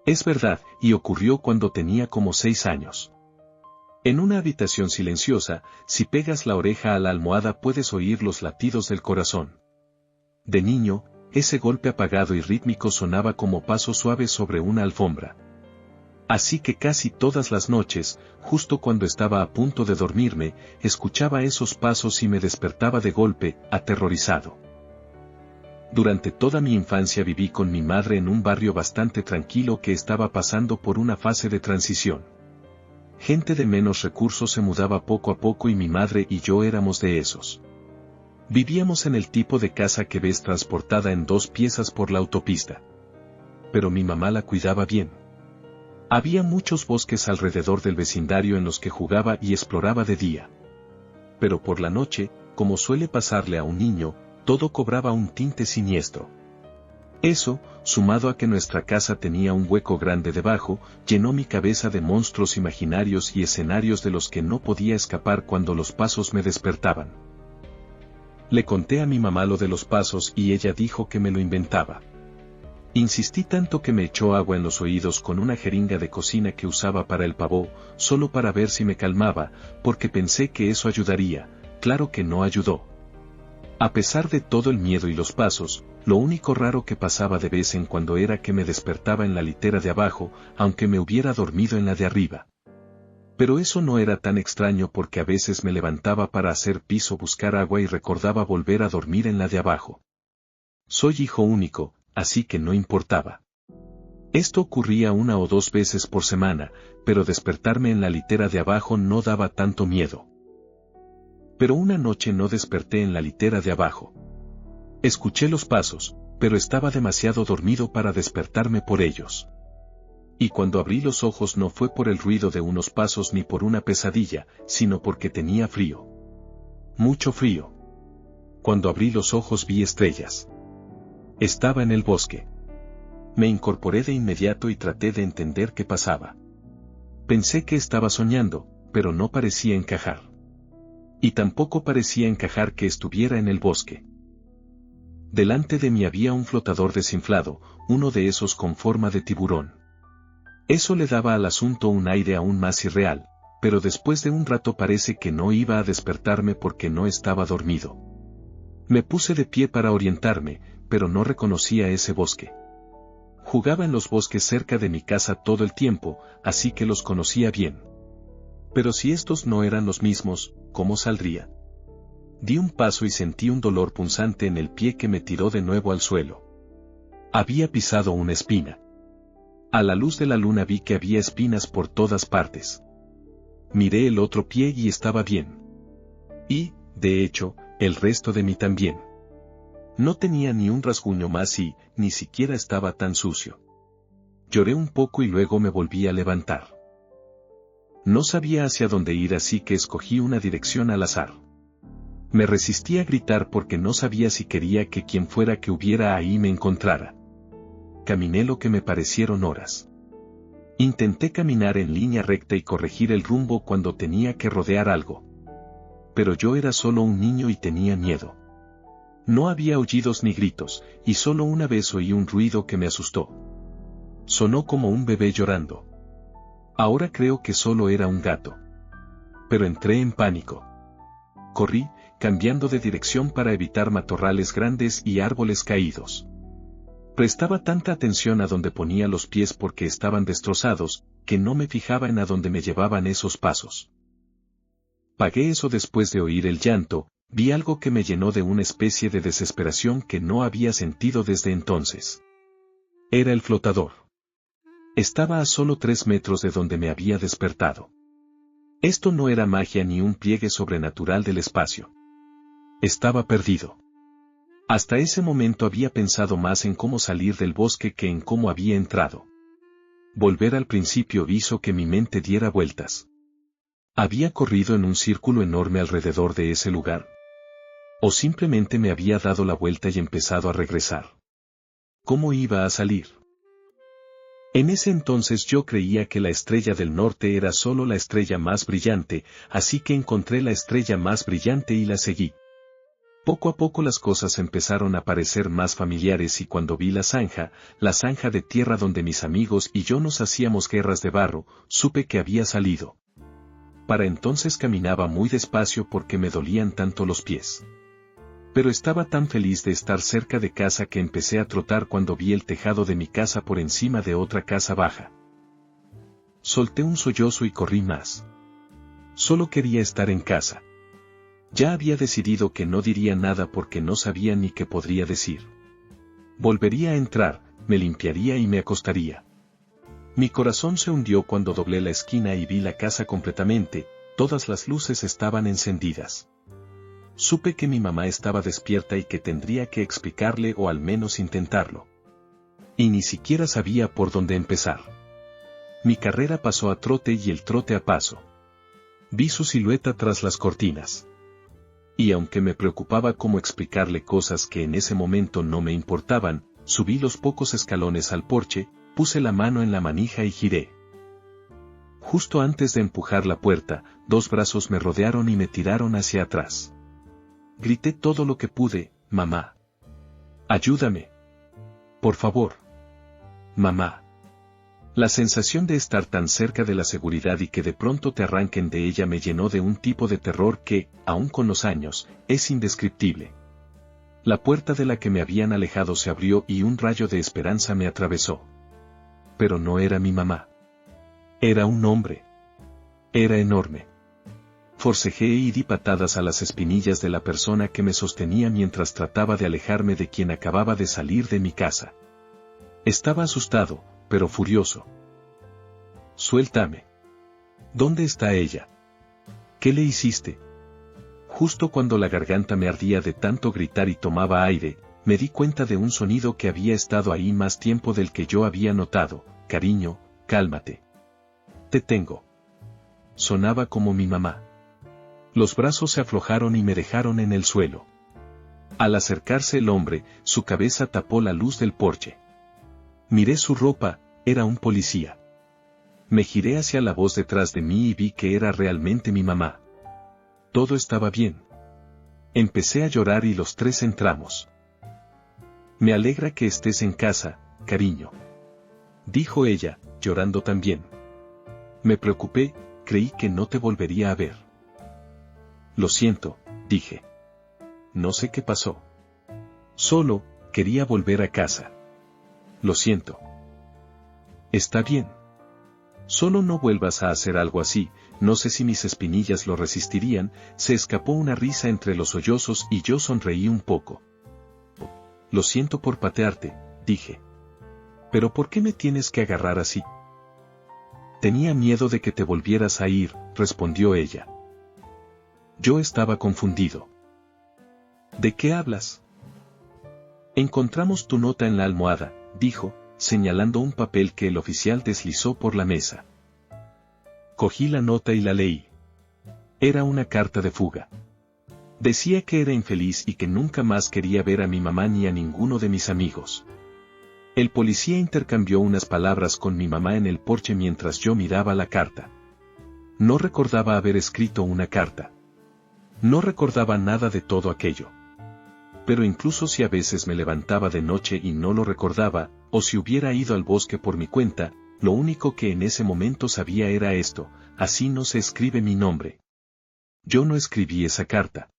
Es verdad, y ocurrió cuando tenía como 6 años. En una habitación silenciosa, si pegas la oreja a la almohada puedes oír los latidos del corazón. De niño, ese golpe apagado y rítmico sonaba como pasos suaves sobre una alfombra. Así que casi todas las noches, justo cuando estaba a punto de dormirme, escuchaba esos pasos y me despertaba de golpe, aterrorizado. Durante toda mi infancia viví con mi madre en un barrio bastante tranquilo que estaba pasando por una fase de transición. Gente de menos recursos se mudaba poco a poco y mi madre y yo éramos de esos. Vivíamos en el tipo de casa que ves transportada en 2 piezas por la autopista. Pero mi mamá la cuidaba bien. Había muchos bosques alrededor del vecindario en los que jugaba y exploraba de día. Pero por la noche, como suele pasarle a un niño, todo cobraba un tinte siniestro. Eso, sumado a que nuestra casa tenía un hueco grande debajo, llenó mi cabeza de monstruos imaginarios y escenarios de los que no podía escapar cuando los pasos me despertaban. Le conté a mi mamá lo de los pasos y ella dijo que me lo inventaba. Insistí tanto que me echó agua en los oídos con una jeringa de cocina que usaba para el pavó, solo para ver si me calmaba, porque pensé que eso ayudaría. Claro que no ayudó. A pesar de todo el miedo y los pasos, lo único raro que pasaba de vez en cuando era que me despertaba en la litera de abajo, aunque me hubiera dormido en la de arriba. Pero eso no era tan extraño porque a veces me levantaba para hacer pis o buscar agua y recordaba volver a dormir en la de abajo. Soy hijo único, así que no importaba. Esto ocurría 1 o 2 veces por semana, pero despertarme en la litera de abajo no daba tanto miedo. Pero una noche no desperté en la litera de abajo. Escuché los pasos, pero estaba demasiado dormido para despertarme por ellos. Y cuando abrí los ojos no fue por el ruido de unos pasos ni por una pesadilla, sino porque tenía frío. Mucho frío. Cuando abrí los ojos vi estrellas. Estaba en el bosque. Me incorporé de inmediato y traté de entender qué pasaba. Pensé que estaba soñando, pero no parecía encajar. Y tampoco parecía encajar que estuviera en el bosque. Delante de mí había un flotador desinflado, uno de esos con forma de tiburón. Eso le daba al asunto un aire aún más irreal, pero después de un rato parece que no iba a despertarme porque no estaba dormido. Me puse de pie para orientarme, pero no reconocía ese bosque. Jugaba en los bosques cerca de mi casa todo el tiempo, así que los conocía bien. Pero si estos no eran los mismos, ¿cómo saldría? Di un paso y sentí un dolor punzante en el pie que me tiró de nuevo al suelo. Había pisado una espina. A la luz de la luna vi que había espinas por todas partes. Miré el otro pie y estaba bien. Y, de hecho, el resto de mí también. No tenía ni un rasguño más y, ni siquiera estaba tan sucio. Lloré un poco y luego me volví a levantar. No sabía hacia dónde ir así que escogí una dirección al azar. Me resistí a gritar porque no sabía si quería que quien fuera que hubiera ahí me encontrara. Caminé lo que me parecieron horas. Intenté caminar en línea recta y corregir el rumbo cuando tenía que rodear algo. Pero yo era solo un niño y tenía miedo. No había aullidos ni gritos, y solo una vez oí un ruido que me asustó. Sonó como un bebé llorando. Ahora creo que solo era un gato. Pero entré en pánico. Corrí, cambiando de dirección para evitar matorrales grandes y árboles caídos. Prestaba tanta atención a donde ponía los pies porque estaban destrozados, que no me fijaba en a dónde me llevaban esos pasos. Pagué eso después de oír el llanto, vi algo que me llenó de una especie de desesperación que no había sentido desde entonces. Era el flotador. Estaba a solo 3 metros de donde me había despertado. Esto no era magia ni un pliegue sobrenatural del espacio. Estaba perdido. Hasta ese momento había pensado más en cómo salir del bosque que en cómo había entrado. Volver al principio hizo que mi mente diera vueltas. ¿Había corrido en un círculo enorme alrededor de ese lugar? ¿O simplemente me había dado la vuelta y empezado a regresar? ¿Cómo iba a salir? En ese entonces yo creía que la estrella del norte era solo la estrella más brillante, así que encontré la estrella más brillante y la seguí. Poco a poco las cosas empezaron a parecer más familiares y cuando vi la zanja de tierra donde mis amigos y yo nos hacíamos guerras de barro, supe que había salido. Para entonces caminaba muy despacio porque me dolían tanto los pies. Pero estaba tan feliz de estar cerca de casa que empecé a trotar cuando vi el tejado de mi casa por encima de otra casa baja. Solté un sollozo y corrí más. Solo quería estar en casa. Ya había decidido que no diría nada porque no sabía ni qué podría decir. Volvería a entrar, me limpiaría y me acostaría. Mi corazón se hundió cuando doblé la esquina y vi la casa completamente, todas las luces estaban encendidas. Supe que mi mamá estaba despierta y que tendría que explicarle o al menos intentarlo. Y ni siquiera sabía por dónde empezar. Mi carrera pasó a trote y el trote a paso. Vi su silueta tras las cortinas. Y aunque me preocupaba cómo explicarle cosas que en ese momento no me importaban, subí los pocos escalones al porche, puse la mano en la manija y giré. Justo antes de empujar la puerta, dos brazos me rodearon y me tiraron hacia atrás. Grité todo lo que pude, mamá. Ayúdame. Por favor. Mamá. La sensación de estar tan cerca de la seguridad y que de pronto te arranquen de ella me llenó de un tipo de terror que, aun con los años, es indescriptible. La puerta de la que me habían alejado se abrió y un rayo de esperanza me atravesó. Pero no era mi mamá. Era un hombre. Era enorme. Forcejeé y di patadas a las espinillas de la persona que me sostenía mientras trataba de alejarme de quien acababa de salir de mi casa. Estaba asustado, pero furioso. Suéltame. ¿Dónde está ella? ¿Qué le hiciste? Justo cuando la garganta me ardía de tanto gritar y tomaba aire, me di cuenta de un sonido que había estado ahí más tiempo del que yo había notado. Cariño, cálmate. Te tengo. Sonaba como mi mamá. Los brazos se aflojaron y me dejaron en el suelo. Al acercarse el hombre, su cabeza tapó la luz del porche. Miré su ropa, era un policía. Me giré hacia la voz detrás de mí y vi que era realmente mi mamá. Todo estaba bien. Empecé a llorar y los tres entramos. Me alegra que estés en casa, cariño. Dijo ella, llorando también. Me preocupé, creí que no te volvería a ver. Lo siento, dije. No sé qué pasó. Solo, quería volver a casa. Lo siento. Está bien. Solo no vuelvas a hacer algo así, no sé si mis espinillas lo resistirían, se escapó una risa entre los sollozos y yo sonreí un poco. Lo siento por patearte, dije. ¿Pero por qué me tienes que agarrar así? Tenía miedo de que te volvieras a ir, respondió ella. Yo estaba confundido. ¿De qué hablas? Encontramos tu nota en la almohada, dijo, señalando un papel que el oficial deslizó por la mesa. Cogí la nota y la leí. Era una carta de fuga. Decía que era infeliz y que nunca más quería ver a mi mamá ni a ninguno de mis amigos. El policía intercambió unas palabras con mi mamá en el porche mientras yo miraba la carta. No recordaba haber escrito una carta. No recordaba nada de todo aquello. Pero incluso si a veces me levantaba de noche y no lo recordaba, o si hubiera ido al bosque por mi cuenta, lo único que en ese momento sabía era esto: así no se escribe mi nombre. Yo no escribí esa carta.